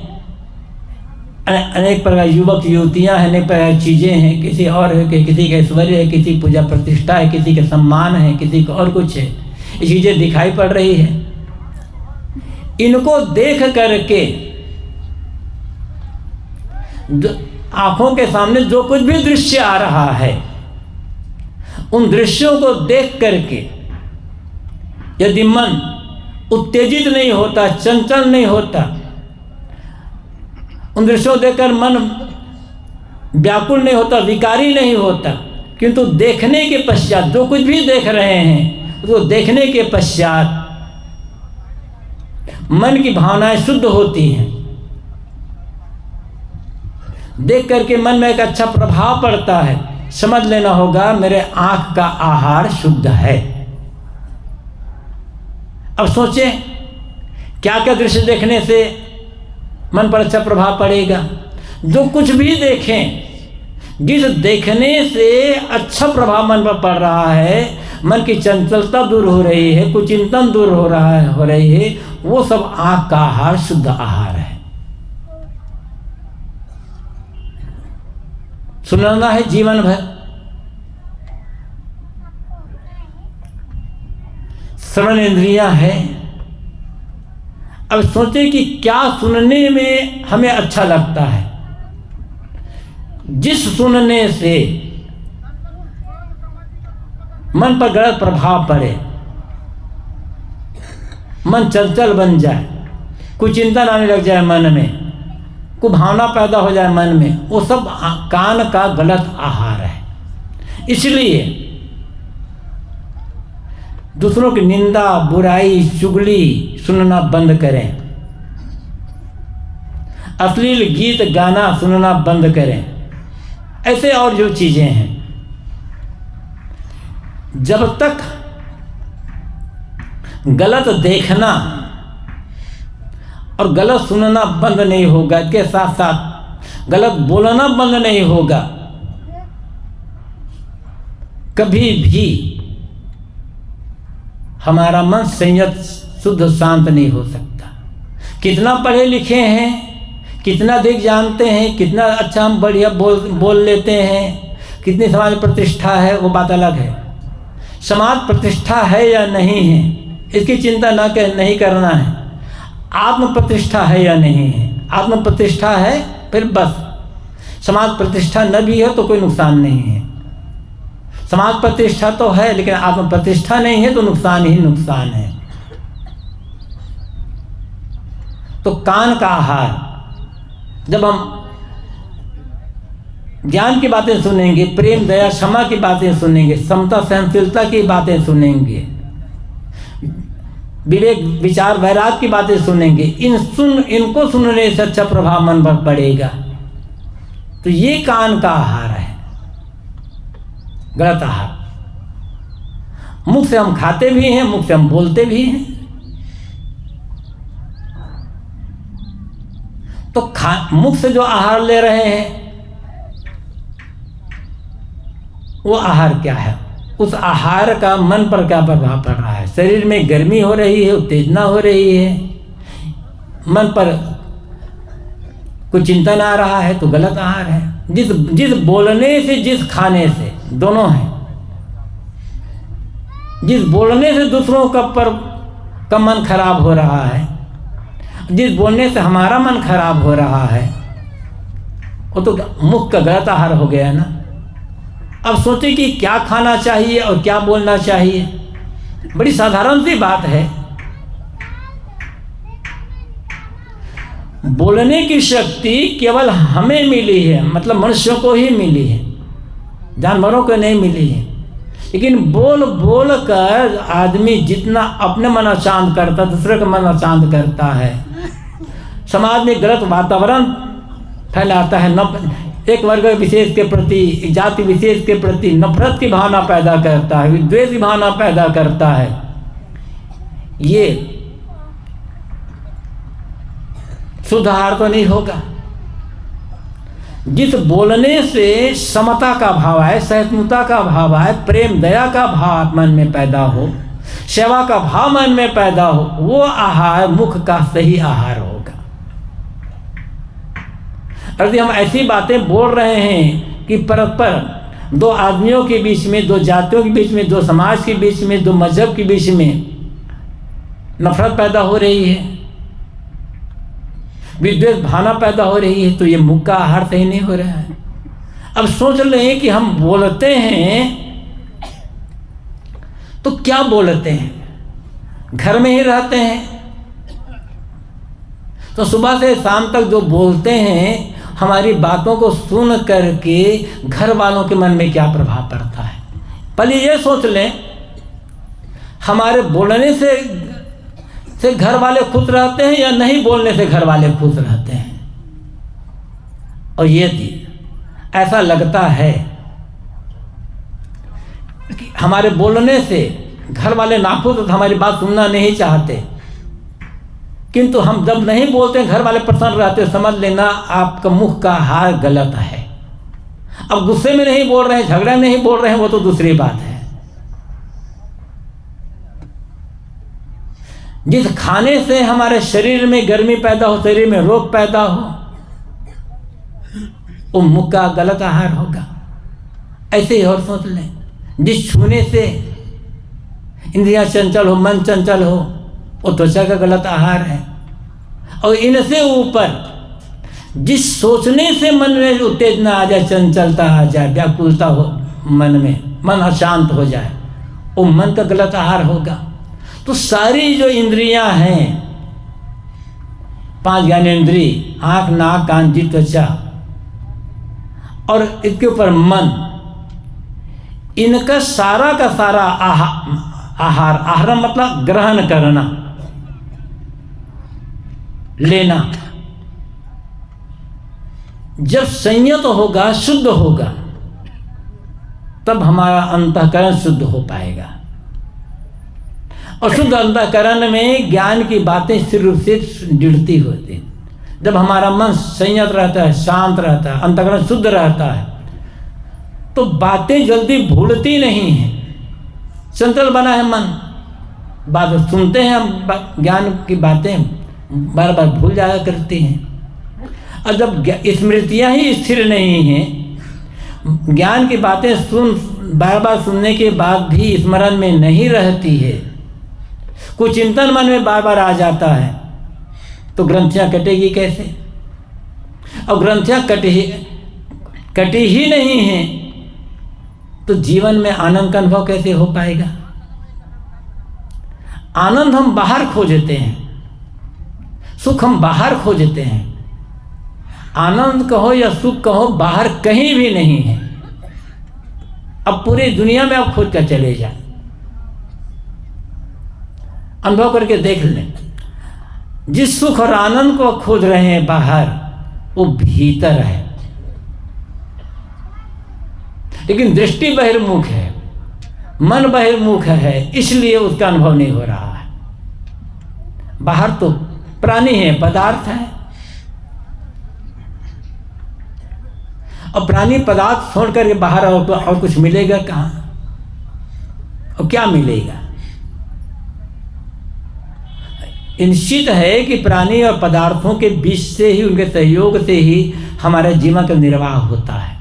अनेक प्रकार युवक युवतियां हैं, अनेक प्रकार चीज़ें हैं, किसी और है, किसी का ऐश्वर्य है, किसी की पूजा प्रतिष्ठा है, किसी के सम्मान है, किसी को और कुछ है, ये चीज़ें दिखाई पड़ रही है। इनको देख करके आंखों के सामने जो कुछ भी दृश्य आ रहा है उन दृश्यों को देख करके यदि मन उत्तेजित नहीं होता, चंचल नहीं होता, उन दृश्यों को देखकर मन व्याकुल नहीं होता, विकारी नहीं होता, किंतु देखने के पश्चात जो कुछ भी देख रहे हैं उसको देखने के पश्चात मन की भावनाएं शुद्ध होती हैं। देख करके मन में एक अच्छा प्रभाव पड़ता है। समझ लेना होगा मेरे आंख का आहार शुद्ध है। अब सोचें क्या क्या दृश्य देखने से मन पर अच्छा प्रभाव पड़ेगा। जो कुछ भी देखें, जिस देखने से अच्छा प्रभाव मन पर पड़ रहा है, मन की चंचलता दूर हो रही है, कुचिंतन दूर हो रही है, वो सब आंख का आहार शुद्ध आहार है। सुनना है जीवन भर। श्रवण इंद्रियां हैं। अब सोचें कि क्या सुनने में हमें अच्छा लगता है। जिस सुनने से मन पर गलत प्रभाव पड़े, मन चंचल बन जाए, कुछ चिंतन आने लग जाए मन में, कोई भावना पैदा हो जाए मन में, वो सब कान का गलत आहार है। इसलिए दूसरों की निंदा, बुराई, चुगली सुनना बंद करें। अश्लील गीत गाना सुनना बंद करें। ऐसे और जो चीजें हैं, जब तक गलत देखना और गलत सुनना बंद नहीं होगा, इसके साथ साथ गलत बोलना बंद नहीं होगा, कभी भी हमारा मन संयत शुद्ध शांत नहीं हो सकता। कितना पढ़े लिखे हैं, कितना दिख जानते हैं, कितना अच्छा हम बढ़िया बोल लेते हैं, कितनी समाज प्रतिष्ठा है, वो बात अलग है। समाज प्रतिष्ठा है या नहीं है इसकी चिंता नहीं करना है। आत्म प्रतिष्ठा है या नहीं है, आत्म प्रतिष्ठा है फिर बस। समाज प्रतिष्ठा न भी है तो कोई नुकसान नहीं है। समाज प्रतिष्ठा तो है लेकिन आत्म प्रतिष्ठा नहीं है तो नुकसान ही नुकसान है। तो कान का आहार, जब हम ज्ञान की बातें सुनेंगे, प्रेम दया क्षमा की बातें सुनेंगे, समता सहनशीलता की बातें सुनेंगे, विवेक विचार वैराग की बातें सुनेंगे, इनको सुनने से अच्छा प्रभाव मन पर पड़ेगा। तो ये कान का आहार है, गलत आहार। मुख से हम खाते भी हैं, मुख से हम बोलते भी हैं। तो मुख से जो आहार ले रहे हैं वो आहार क्या है, उस आहार का मन पर क्या प्रभाव पड़ रहा है। शरीर में गर्मी हो रही है, उत्तेजना हो रही है, मन पर कुछ चिंतन आ रहा है तो गलत आहार है। जिस बोलने से, जिस खाने से, दोनों हैं। जिस बोलने से दूसरों का मन खराब हो रहा है जिस बोलने से हमारा मन खराब हो रहा है वो तो मुख का गलत आहार हो गया ना। अब सोचे कि क्या खाना चाहिए और क्या बोलना चाहिए, बड़ी साधारण सी बात है। बोलने की शक्ति केवल हमें मिली है, मतलब मनुष्यों को ही मिली है, जानवरों को नहीं मिली है। लेकिन बोल बोल कर आदमी जितना अपने मन अशांत करता, दूसरे का मन अशांत करता है, समाज में गलत वातावरण फैलाता है, एक वर्ग विशेष के प्रति, एक जाति विशेष के प्रति नफरत की भावना पैदा करता है, विद्वेष की भावना पैदा करता है। ये सुधार तो नहीं होगा। जिस बोलने से समता का भाव आए, सहिष्णुता का भाव आए, प्रेम दया का भाव मन में पैदा हो, सेवा का भाव मन में पैदा हो, वो आहार मुख का सही आहार होगा। यदि हम ऐसी बातें बोल रहे हैं कि परस्पर दो आदमियों के बीच में, दो जातियों के बीच में, दो समाज के बीच में, दो मजहब के बीच में नफरत पैदा हो रही है, विद्वेष भावना पैदा हो रही है, तो ये मुख का आहार सही नहीं हो रहा है। अब सोच लें कि हम बोलते हैं तो क्या बोलते हैं, घर में ही रहते हैं तो सुबह से शाम तक जो बोलते हैं, हमारी बातों को सुन करके घर वालों के मन में क्या प्रभाव पड़ता है। पहले ये सोच लें, हमारे बोलने से घर वाले खुश रहते हैं या नहीं बोलने से घर वाले खुश रहते हैं। और यदि ऐसा लगता है कि हमारे बोलने से घर वाले नाखुश तो हमारी बात सुनना नहीं चाहते, किंतु हम जब नहीं बोलते घर वाले प्रसन्न रहते, समझ लेना आपका मुख का आहार गलत है। अब गुस्से में नहीं बोल रहे हैं, झगड़ा नहीं बोल रहे हैं, वो तो दूसरी बात है। जिस खाने से हमारे शरीर में गर्मी पैदा हो, शरीर में रोग पैदा हो, वो मुख का गलत आहार होगा। ऐसे ही और सोच लें, जिस छूने से इंद्रियां चंचल हो, मन चंचल हो, वो त्वचा का गलत आहार है। और इनसे ऊपर जिस सोचने से मन में उत्तेजना आ जाए, चंचलता आ जाए, व्याकुलता हो मन में, मन अशांत हो जाए, वो मन का गलत आहार होगा। तो सारी जो इंद्रियां हैं, 5 ज्ञानेंद्रिय, आँख, नाक, कान, जीभ, त्वचा और इसके ऊपर मन, इनका सारा का सारा आहार मतलब ग्रहण करना, लेना, जब संयत होगा, शुद्ध होगा, तब हमारा अंतःकरण शुद्ध हो पाएगा। और शुद्ध अंतःकरण में ज्ञान की बातें स्थिर रूप से जुड़ती होती हैं। जब हमारा मन संयत रहता है, शांत रहता है, अंतःकरण शुद्ध रहता है, तो बातें जल्दी भूलती नहीं हैं। चंचल बना है मन, बात सुनते हैं हम, ज्ञान की बातें बार बार भूल जाया करती हैं। और जब स्मृतियाँ ही स्थिर नहीं हैं, ज्ञान की बातें बार बार सुनने के बाद भी स्मरण में नहीं रहती है, कुछ चिंतन मन में बार बार आ जाता है, तो ग्रंथियाँ कटेगी कैसे? और ग्रंथियाँ कटी ही नहीं हैं, तो जीवन में आनंद का अनुभव कैसे हो पाएगा? आनंद हम बाहर खोजते हैं, सुख हम बाहर खोजते हैं। आनंद कहो या सुख कहो, बाहर कहीं भी नहीं है। अब पूरी दुनिया में आप खोज कर चले जाए, अनुभव करके देख लें। जिस सुख और आनंद को खोज रहे हैं बाहर, वो भीतर है, लेकिन दृष्टि बहिर्मुख है, मन बहिर्मुख है, इसलिए उसका अनुभव नहीं हो रहा है। बाहर तो प्राणी है, पदार्थ है, और प्राणी पदार्थ छोड़ करके बाहर और कुछ मिलेगा कहाँ? और क्या मिलेगा? निश्चित है कि प्राणी और पदार्थों के बीच से ही, उनके सहयोग से ही हमारे जीवन का निर्वाह होता है।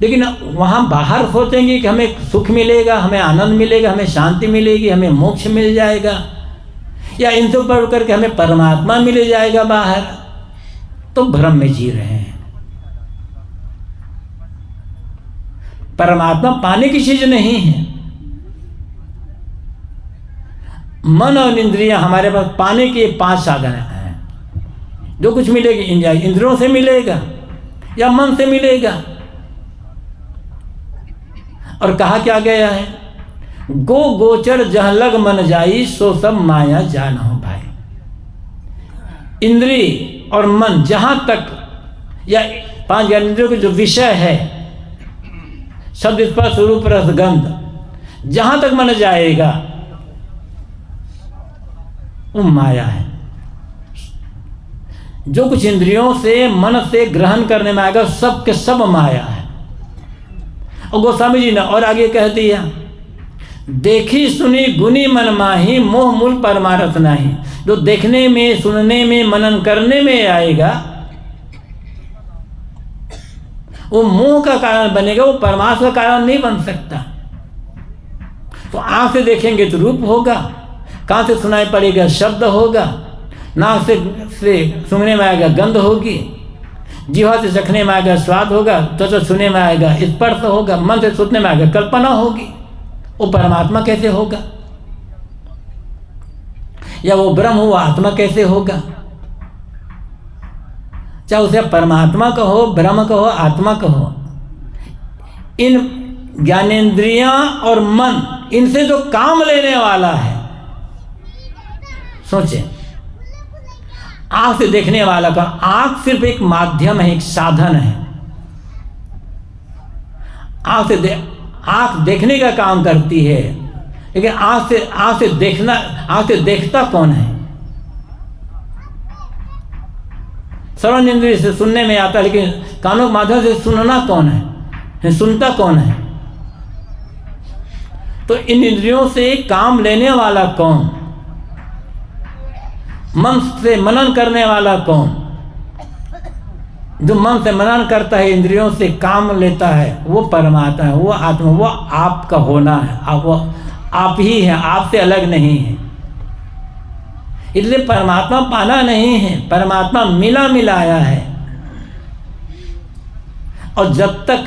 लेकिन वहाँ बाहर सोचेंगे कि हमें सुख मिलेगा, हमें आनंद मिलेगा, हमें शांति मिलेगी, हमें मोक्ष मिल जाएगा, या इनसे ऊपर करके हमें परमात्मा मिल जाएगा बाहर, तो भ्रम में जी रहे हैं। परमात्मा पाने की चीज नहीं है। मन और इंद्रियां हमारे पास पाने के 5 साधन हैं। जो कुछ मिलेगा इंद्रियों से मिलेगा या मन से मिलेगा। और कहा क्या गया है, गो गोचर जहाँ लग मन जाई सो सब माया जान हो भाई। इंद्रिय और मन जहाँ तक या 5 ज्ञानेंद्रियों के जो विषय है, शब्द स्पर्श रूप रस गंध, जहाँ तक मन जाएगा वो माया है। जो कुछ इंद्रियों से मन से ग्रहण करने में आएगा सब के सब माया है। और गोस्वामी जी ने और आगे कह दिया, देखी सुनी गुनी मन माही मोह मूल परमारथ नाही। जो देखने में सुनने में मनन करने में आएगा वो मोह का कारण बनेगा, वो परमार्थ का कारण नहीं बन सकता। तो आंख से देखेंगे तो रूप होगा, कान से सुनाई पड़ेगा शब्द होगा, नाक से सुनने में आएगा गंध होगी, जीवा से चखने में आएगा स्वाद होगा, त्वचा सुनने में आएगा स्पर्श होगा, मन से सोचने में आएगा कल्पना होगी। वो परमात्मा कैसे होगा? या वो ब्रह्म हुआ आत्मा कैसे होगा? चाहे उसे परमात्मा कहो, ब्रह्म कहो, आत्मा कहो, इन ज्ञानेंद्रियां और मन, इनसे जो काम लेने वाला है, सोचें, आंख से देखने वाला का, आंख सिर्फ एक माध्यम है, एक साधन है। आंख देखने का काम करती है, लेकिन आंख से देखता कौन है? श्रवण इंद्रिय से सुनने में आता है, लेकिन कानों के माध्यम से सुनना कौन है? सुनता कौन है? तो इन इंद्रियों से काम लेने वाला कौन? मन से मनन करने वाला कौन? जो मन से मनन करता है, इंद्रियों से काम लेता है, वो परमात्मा है, वो आत्मा, वो आपका होना है। वो आप ही है, आपसे अलग नहीं है। इसलिए परमात्मा पाना नहीं है, परमात्मा मिला मिलाया है। और जब तक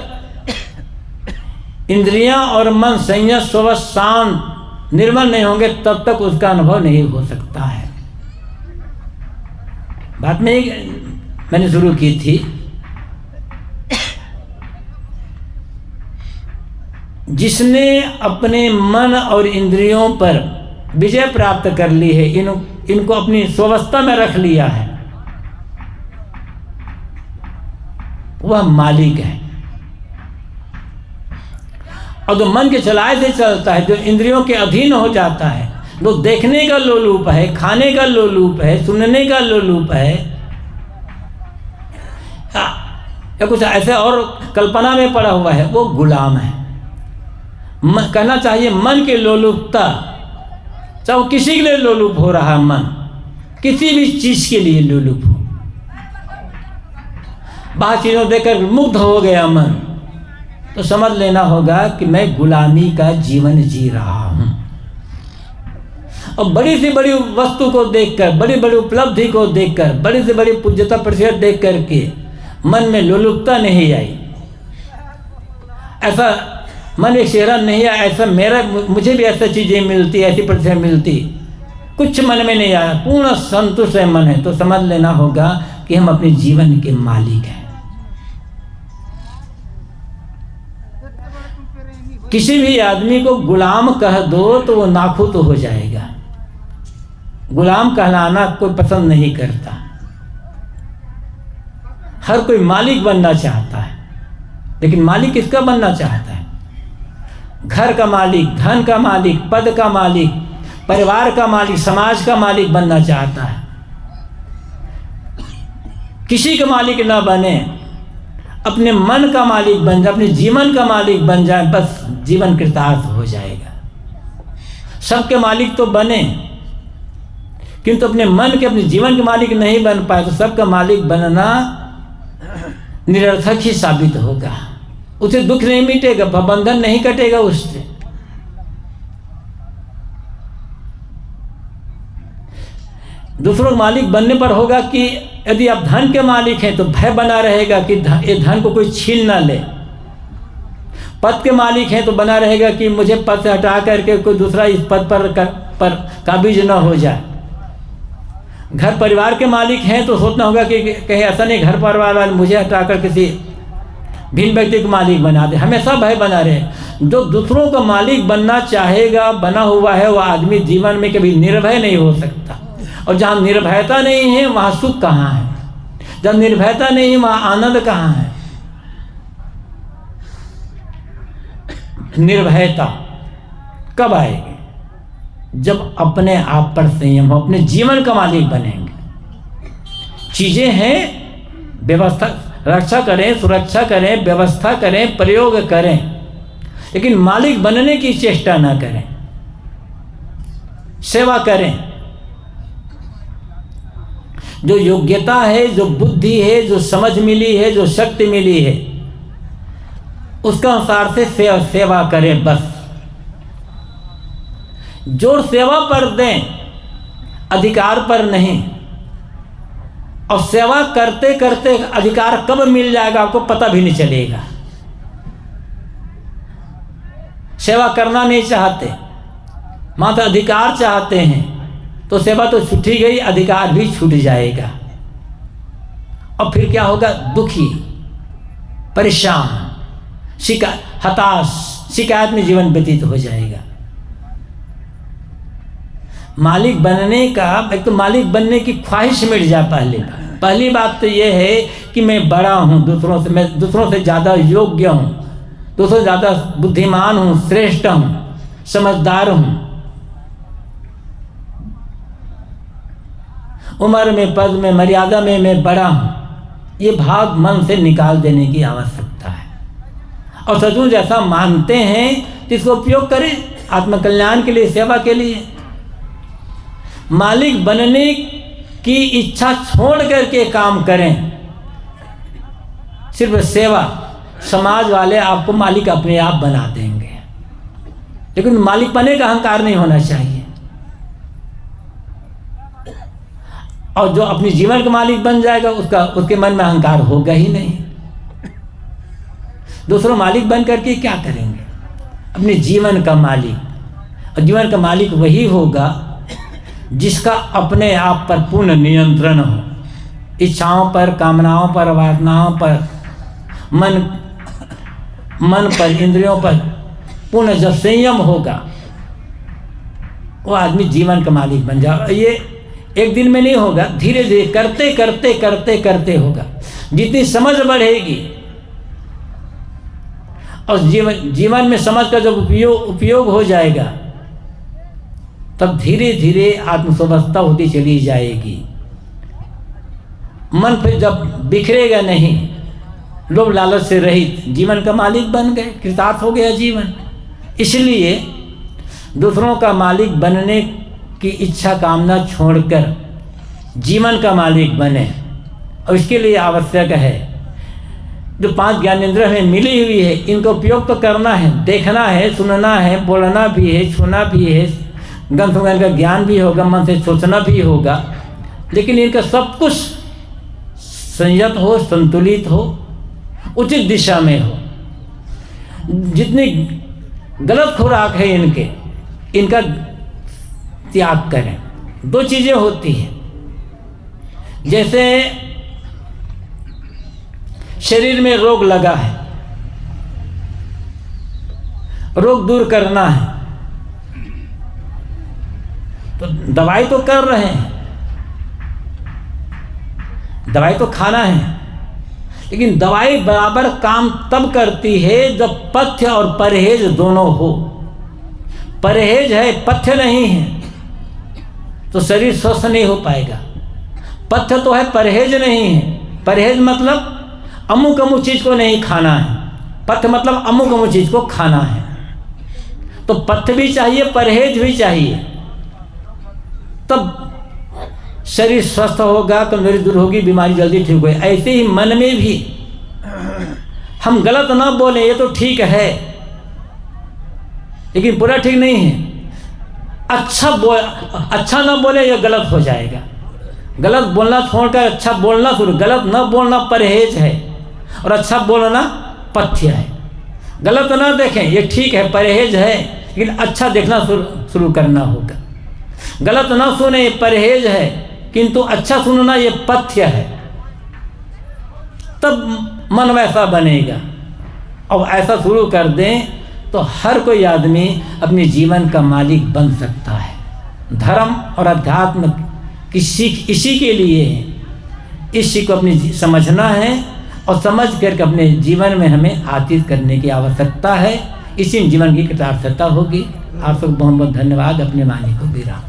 इंद्रियां और मन संयम स्वभाव शांत निर्मल नहीं होंगे, तब तक उसका अनुभव नहीं हो सकता है। बात में मैंने शुरू की थी, जिसने अपने मन और इंद्रियों पर विजय प्राप्त कर ली है, इनको अपनी स्वावस्था में रख लिया है, वह मालिक है। और जो मन के चलाए से चलता है, जो इंद्रियों के अधीन हो जाता है, जो देखने का लोलूप है, खाने का लोलूप है, सुनने का लोलूप है, या कुछ ऐसे और कल्पना में पड़ा हुआ है, वो गुलाम है। कहना चाहिए मन की लोलुपता, चाहे वो किसी के लिए लोलुप हो रहा है, मन किसी भी चीज के लिए लोलुप हो, बाहर चीजों देखकर मुग्ध हो गया मन, तो समझ लेना होगा कि मैं गुलामी का जीवन जी रहा हूं। और बड़ी से बड़ी वस्तु को देखकर, बड़ी बड़ी उपलब्धि को देखकर, बड़ी से बड़ी पूज्यता प्रतिष्ठा देख करके मन में लोलुपता नहीं आई, ऐसा मन में शेरा नहीं आया, ऐसा मुझे भी ऐसा चीजें मिलती, ऐसी प्रतिष्ठा मिलती, कुछ मन में नहीं आया, पूर्ण संतुष्ट है मन है, तो समझ लेना होगा कि हम अपने जीवन के मालिक हैं। किसी भी आदमी को गुलाम कह दो तो वो नाखुश हो जाएगा। गुलाम कहलाना कोई पसंद नहीं करता। हर कोई मालिक बनना चाहता है, लेकिन मालिक किसका बनना चाहता है? घर का मालिक, धन का मालिक, पद का मालिक, परिवार का मालिक, समाज का मालिक बनना चाहता है। किसी का मालिक ना बने, अपने मन का मालिक बन जाए, अपने जीवन का मालिक बन जाए, बस जीवन कृतार्थ हो जाएगा। सबके मालिक तो बने, किंतु अपने मन के, अपने जीवन के मालिक नहीं बन पाए, तो सबका मालिक बनना निरर्थक ही साबित होगा। उसे दुख नहीं मिटेगा, बंधन नहीं कटेगा उससे। दूसरों के मालिक बनने पर होगा कि यदि आप धन के मालिक हैं तो भय बना रहेगा कि ये धन को कोई छीन ना ले। पद के मालिक हैं तो बना रहेगा कि मुझे पद से हटा करके कोई दूसरा इस पद पर काबिज न हो जाए। घर परिवार के मालिक हैं तो सोचना होगा कि कहीं ऐसा नहीं घर परिवार वाले मुझे हटाकर किसी भिन्न व्यक्ति को मालिक बना दे। हमेशा भय बना रहे। जो दूसरों का मालिक बनना चाहेगा, बना हुआ है, वह आदमी जीवन में कभी निर्भय नहीं हो सकता। और जहाँ निर्भयता नहीं है वहाँ सुख कहाँ है? जब निर्भयता नहीं है वहाँ आनंद कहाँ है? निर्भयता कब आएगी? जब अपने आप पर संयम हो, अपने जीवन का मालिक बनेंगे। चीज़ें हैं, व्यवस्था रक्षा करें, सुरक्षा करें, व्यवस्था करें, प्रयोग करें, लेकिन मालिक बनने की चेष्टा ना करें। सेवा करें। जो योग्यता है, जो बुद्धि है, जो समझ मिली है, जो शक्ति मिली है, उसका अनुसार से सेवा करें बस। जोर सेवा पर दें, अधिकार पर नहीं। और सेवा करते करते अधिकार कब मिल जाएगा आपको पता भी नहीं चलेगा। सेवा करना नहीं चाहते, मात्र अधिकार चाहते हैं, तो सेवा तो छूटी गई, अधिकार भी छूट जाएगा। और फिर क्या होगा? दुखी, परेशान, हताश, शिकायत में जीवन व्यतीत हो जाएगा। मालिक बनने का, एक तो मालिक बनने की ख्वाहिश मिट जाए। पहली बात तो यह है कि मैं बड़ा हूँ दूसरों से, मैं दूसरों से ज़्यादा योग्य हूँ, दूसरों से ज़्यादा बुद्धिमान हूँ, श्रेष्ठ हूँ, समझदार हूँ। उम्र में, पद में, मर्यादा में मैं बड़ा हूँ। ये भाव मन से निकाल देने की आवश्यकता है। और सचमुच जैसा मानते हैं तो इसको उपयोग करें आत्मकल्याण के लिए, सेवा के लिए। मालिक बनने की इच्छा छोड़ करके काम करें, सिर्फ सेवा। समाज वाले आपको मालिक अपने आप बना देंगे, लेकिन मालिक बनने का अहंकार नहीं होना चाहिए। और जो अपने जीवन का मालिक बन जाएगा उसके मन में अहंकार होगा ही नहीं। दूसरों मालिक बन करके क्या करेंगे? अपने जीवन का मालिक। और जीवन का मालिक वही होगा जिसका अपने आप पर पूर्ण नियंत्रण हो, इच्छाओं पर, कामनाओं पर, वासनाओं पर, मन पर, इंद्रियों पर पूर्ण जब संयम होगा, वो आदमी जीवन का मालिक बन जाएगा। ये एक दिन में नहीं होगा, धीरे धीरे करते करते करते करते होगा। जितनी समझ बढ़ेगी और जीवन में समझ का जब उपयोग हो जाएगा, तब धीरे धीरे आत्मस्वस्थता होती चली जाएगी। मन फिर जब बिखरेगा नहीं, लोभ लालच से रहित जीवन का मालिक बन गए, कृतार्थ हो गया जीवन। इसलिए दूसरों का मालिक बनने की इच्छा कामना छोड़कर जीवन का मालिक बने। और इसके लिए आवश्यक है जो 5 ज्ञानेंद्रिय हमें मिली हुई है, इनका उपयोग तो करना है, देखना है, सुनना है, बोलना भी है, छूना भी है, गंध सुगंध का ज्ञान भी होगा, मन से सोचना भी होगा, लेकिन इनका सब कुछ संयत हो, संतुलित हो, उचित दिशा में हो। जितनी गलत खुराक है इनका त्याग करें। 2 चीज़ें होती हैं, जैसे शरीर में रोग लगा है, रोग दूर करना है, तो दवाई तो कर रहे हैं, दवाई तो खाना है, लेकिन दवाई बराबर काम तब करती है जब पथ्य और परहेज दोनों हो। परहेज है, पथ्य नहीं है, तो शरीर स्वस्थ नहीं हो पाएगा। पथ्य तो है, परहेज नहीं है। परहेज मतलब अमुक अमुक चीज़ को नहीं खाना है, पथ्य मतलब अमुक अमुक चीज़ को खाना है। तो पथ्य भी चाहिए, परहेज भी चाहिए, तब शरीर स्वस्थ होगा, कमजोरी दूर होगी, बीमारी जल्दी ठीक होगी। ऐसे ही मन में भी हम गलत ना बोलें, ये तो ठीक है, लेकिन पूरा ठीक नहीं है। अच्छा ना बोले, ये गलत हो जाएगा। गलत बोलना छोड़कर अच्छा बोलना शुरू। गलत न बोलना परहेज है और अच्छा बोलना पथ्य है। गलत ना देखें, ये ठीक है, परहेज है, लेकिन अच्छा देखना शुरू करना होगा। गलत ना सुने, ये परहेज है, किंतु अच्छा सुनना ये पथ्य है। तब मन वैसा बनेगा। और ऐसा शुरू कर दें तो हर कोई आदमी अपने जीवन का मालिक बन सकता है। धर्म और अध्यात्म की सीख इसी के लिए है। इस सीख को अपनी समझना है और समझ करके अपने जीवन में हमें आतीत करने की आवश्यकता है। इसी में जीवन की कृतार्थता होगी। आप सब बहुत बहुत धन्यवाद। अपने वाणी को विराम।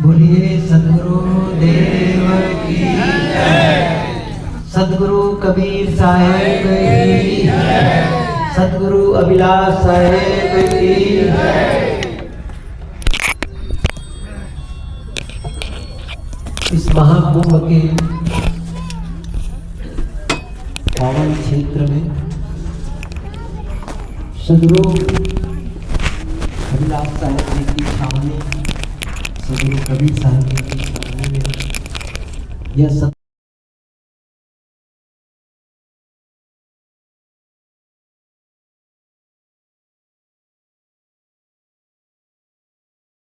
बोलिए सदगुरु देव की जय। सदगुरु कबीर साहेब की जय। सदगुरु अभिलाष साहेब की जय। इस महाकुंभ के पावन क्षेत्र में सदगुरु अभिलाष साहेब जी की छावनी, सदगुरु कबीर साहब जी की छावनी में यह